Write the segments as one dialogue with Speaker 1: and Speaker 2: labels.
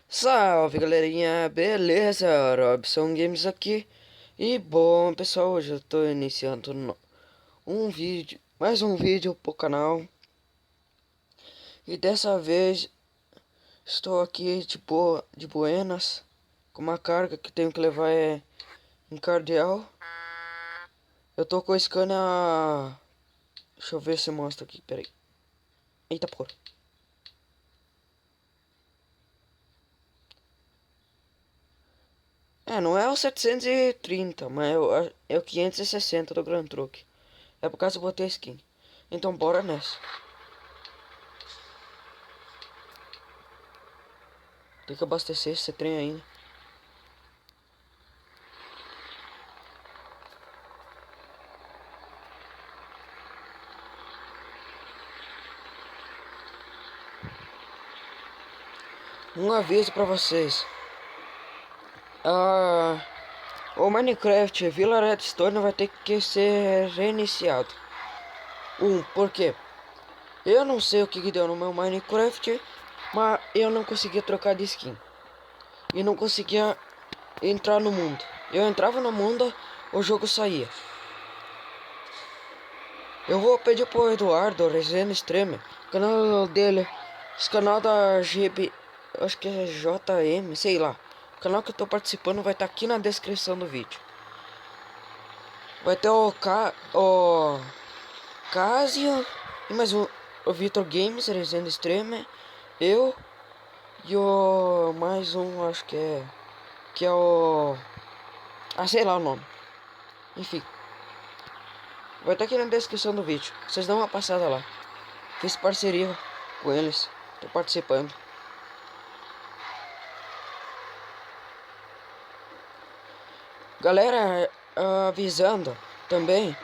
Speaker 1: Salve galerinha, beleza? Robson Games aqui. E bom pessoal, hoje eu tô iniciando mais um vídeo pro canal. E dessa vez estou aqui de buenas, com uma carga que tenho que levar em cardeal. Eu tô com a Scania. Deixa eu ver se mostra aqui, peraí. Eita porra. Não é o 730, mas é o 560 do Grand Truck. É por causa que eu botei a skin. Então bora nessa. Tem que abastecer esse trem ainda. Um aviso pra vocês. O Minecraft Villa Redstone vai ter que ser reiniciado. Por quê? Eu não sei o que deu no meu Minecraft, mas eu não conseguia trocar de skin. E não conseguia entrar no mundo. Eu entrava no mundo, o jogo saía. Eu vou pedir pro Eduardo, Resenha Extreme, canal dele, esse canal da GB, acho que é JM, sei lá. O canal que eu tô participando vai estar aqui na descrição do vídeo. Vai ter o Casio e mais um, o Vitor Games, Resenha Extreme, eu e o mais um, acho que é o, sei lá o nome. Enfim, vai estar aqui na descrição do vídeo. Vocês dão uma passada lá. Fiz parceria com eles, tô participando. Galera, avisando também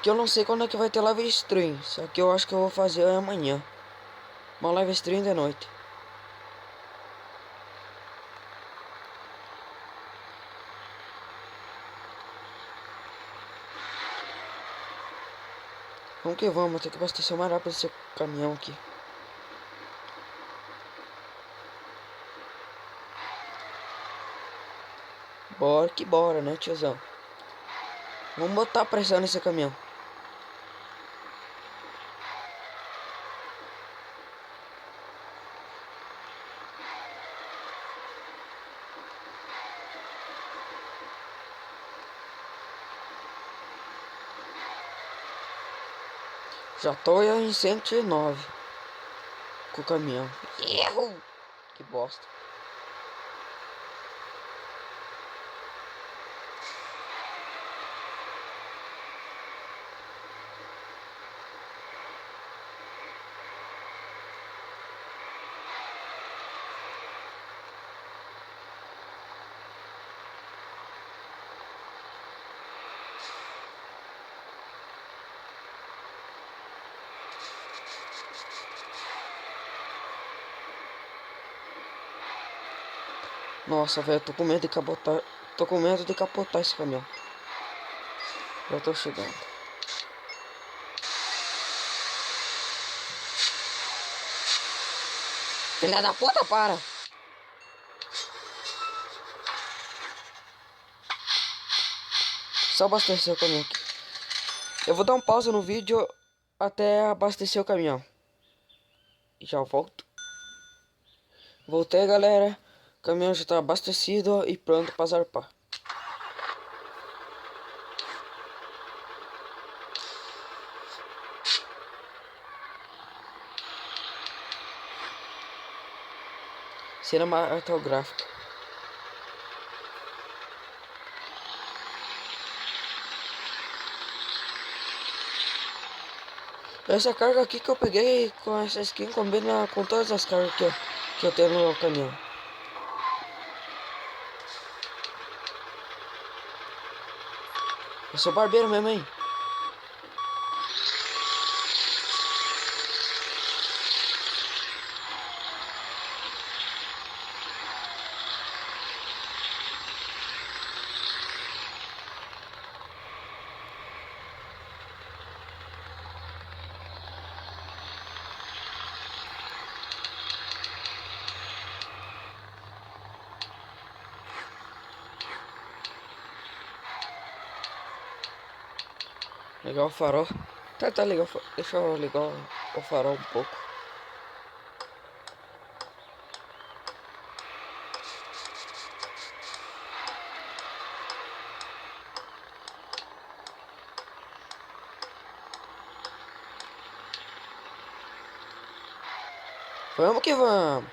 Speaker 1: que eu não sei quando é que vai ter live stream. Só que eu acho que eu vou fazer amanhã. Uma live stream de noite. Vamos que vamos, ter que abastecer o mais rápido esse caminhão aqui. Bora que bora, né, tiozão? Vamos botar pressão nesse caminhão. Já tô em 109 com o caminhão. Erro! Que bosta. Nossa, velho, tô com medo de capotar. Tô com medo de capotar esse caminhão. Já tô chegando. Filha da puta, para! Só abastecer o caminhão aqui. Eu vou dar um pausa no vídeo até abastecer o caminhão. E já volto. Voltei, galera. O caminhão já tá abastecido e pronto para zarpar. Cinematográfica. Essa carga aqui que eu peguei com essa skin combina com todas as cargas que eu tenho no caminhão. Eu sou barbeiro mesmo, hein? Ligar o farol. Tá legal. Deixa eu ligar o farol um pouco. Vamos que vamos.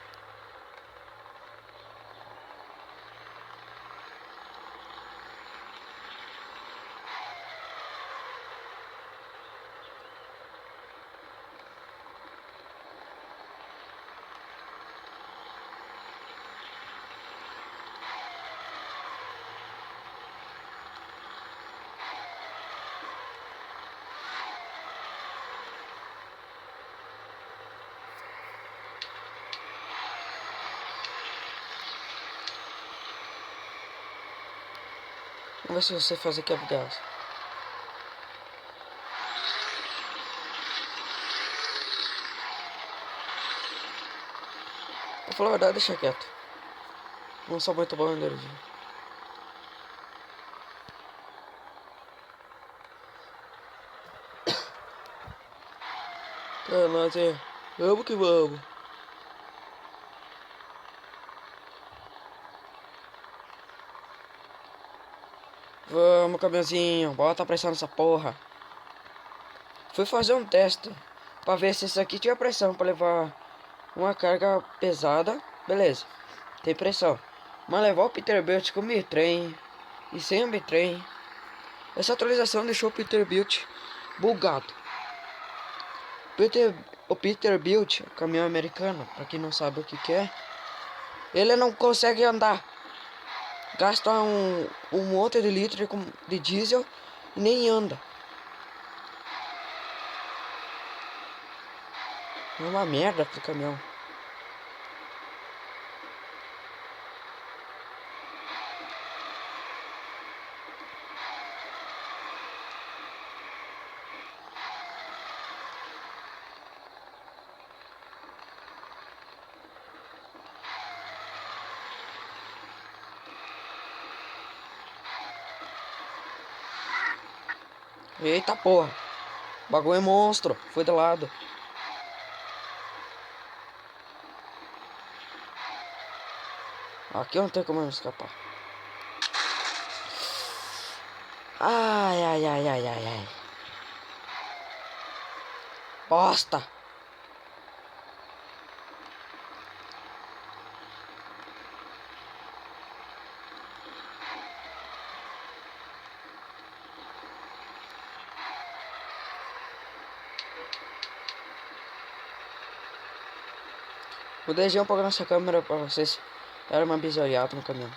Speaker 1: Vamos ver se você fazer quebra de asa. Pra falar a verdade, deixa quieto. Não sou muito bom em energia. É, nós é. Vamos que vamos. Vamos, caminhãozinho. Bota a pressão nessa porra. Fui fazer um teste pra ver se isso aqui tinha pressão pra levar uma carga pesada. Beleza, tem pressão. Mas levar o Peterbilt com bitrem e sem o bitrem. Essa atualização deixou o Peterbilt bugado. O Peterbilt, caminhão americano, pra quem não sabe o que é, ele não consegue andar. Gasta um monte de litro de diesel e nem anda. É uma merda pro caminhão. Eita porra. O bagulho é monstro. Foi de lado. Aqui não tem como eu escapar. Ai, ai, ai, ai, ai, ai. Bosta. Vou deixar um pouco nessa câmera pra vocês. Era uma bisoiada no caminhão.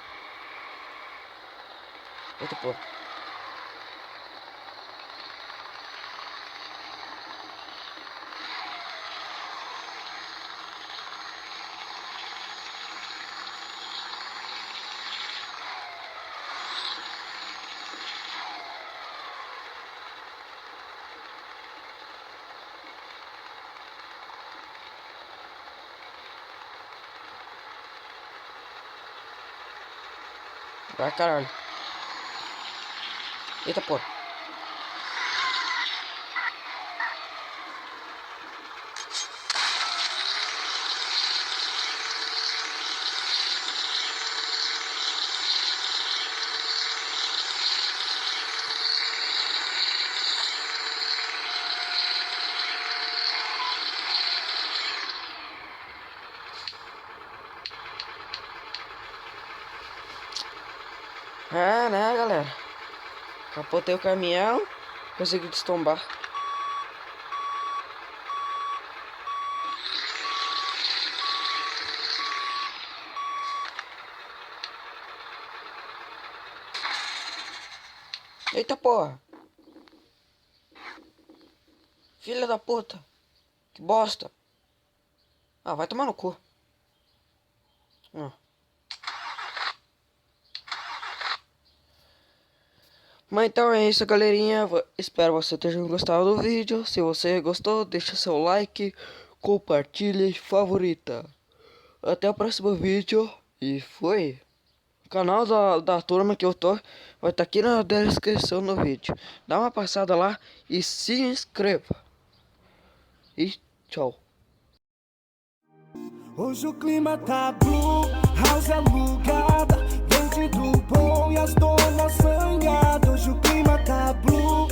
Speaker 1: Eita porra. Vai caralho. Eita porra. É, né, galera? Capotei o caminhão. Consegui destombar. Eita porra. Filha da puta. Que bosta. Ah, vai tomar no cu. Ah. Mas então é isso, galerinha. Espero que vocês tenham gostado do vídeo. Se você gostou, deixa seu like, compartilha e favorita. Até o próximo vídeo. E foi. canal da turma que eu tô vai estar aqui na descrição do vídeo. Dá uma passada lá e se inscreva. E tchau.
Speaker 2: Hoje o clima tá blue, house alugada, vende do bom e as donas zangadas. Hoje o clima tá blue.